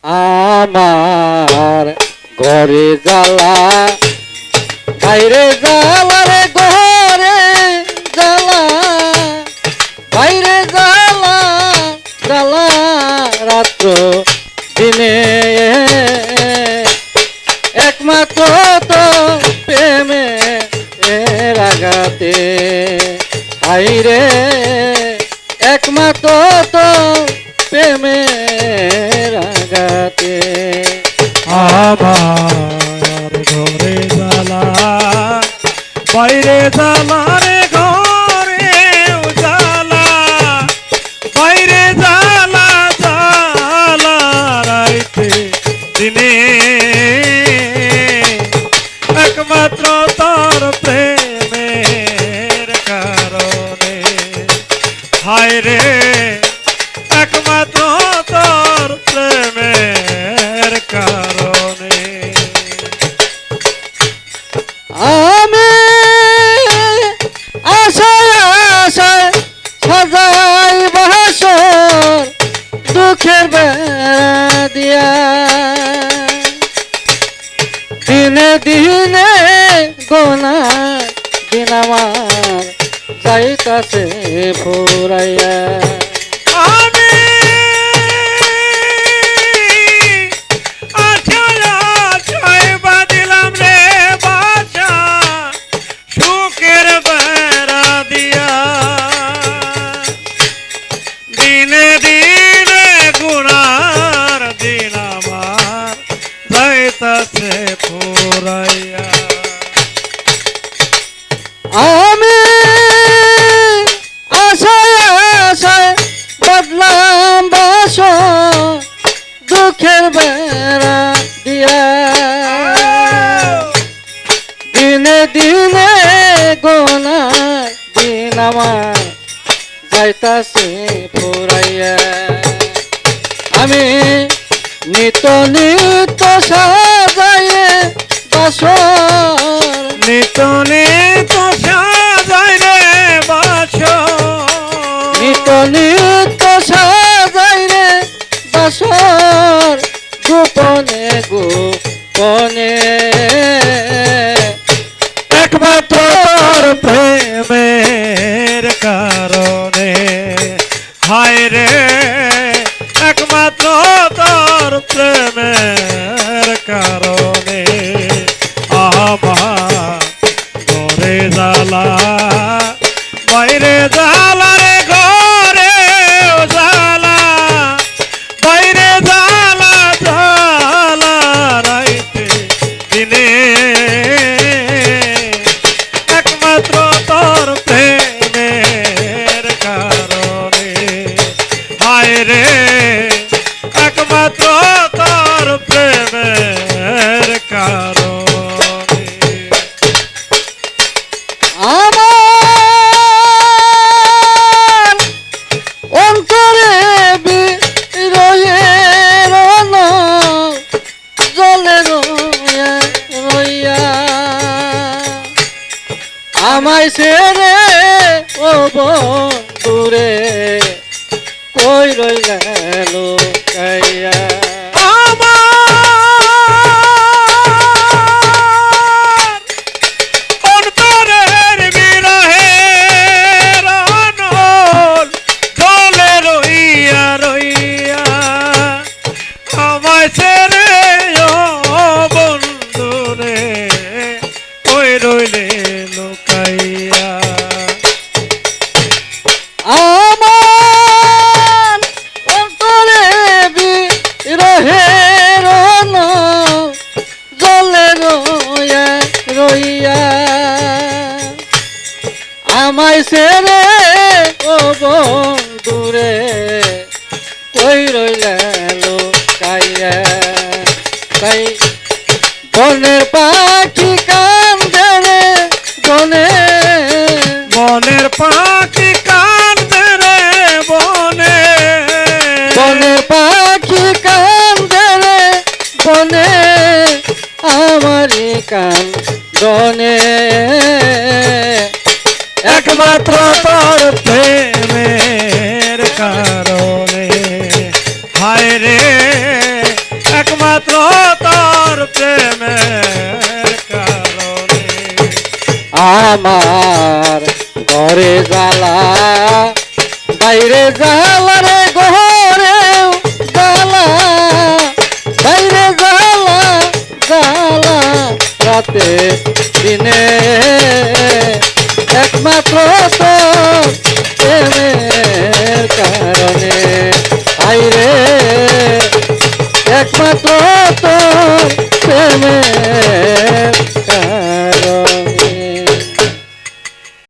আমার ঘরে জ্বালা বাইরে জ্বালা রে ঘরে জ্বালা বাইরে জ্বালা জ্বালা রাত্র দিনে একমাত্র তো প্রেমে রাগাতে হাইরে একমাত্র তো প্রেমে রাগাতে আমার ঘরে জ্বালা বাইরে জ্বালা রে ঘরে জ্বালা বাইরে জ্বালা জ্বালা রাইতে দিনে একমাত্র তোর প্রেমের কারণে হায় রে একমাত্র তোর প্রেমের কারণে আমি আশায় আশায় সাজাই বাসর দুঃখের বেড়া দিয়া দিনে দিনে গোনা দিন আমার যাইতাছে ফুরাইয়া আমি আশায় আশায় বাঁধিলাম রে বাসা সুখের বেড়া দিয়া দিনে দিনে গুনার দিন আমার যাইতাছে ফুরাইয়া আমি আশায় আশায় বদলাম বাস দুঃখের বেড়া দিয়া দিনে দিনে গোনা দিন আমার যাইতাছে ফুরাইয়া আমি নিত নিত সাজাইয়ে বাসর নিত নিত সাজাই রে বাসর নিত নিত সাজাই রে বাসর গোপনে গোপনে একমাত্র তোর প্রেমের কারণে হায় রে একমাত্র তোর প্রেমের কারণে আমার ঘরে জ্বালা বাইরে জ্বালা রে ঘরে জ্বালা বাইরে জ্বালা জ্বালা রাইতে দিনে একমাত্র তোর প্রেমের কারণে হায় রে একমাত্র তোর প্রেমের কারণে আমার অন্তরে বিরহের জলে রইয়া রইয়া আমায় ছেড়ে ও বন্ধুরে কই রইলা লুকাইয়া অন্তরের বিরহের অনল জলে রইয়া রইয়া আমায় ছেড়ে ও বন্ধুরে ওই রইলে লুকাইয়া আমার অন্তরে বিরহের জলে রইয়া রইয়া আমায় ছেড়ে ও বন্ধুরে কই রইলা লুকাইয়া ঘরে জ্বালা বাইরে জ্বালা রে ঘরে জ্বালা বাইরে জ্বালা জ্বালা রাতে দিনে একমাত্র তো প্রেমের কাহিনী।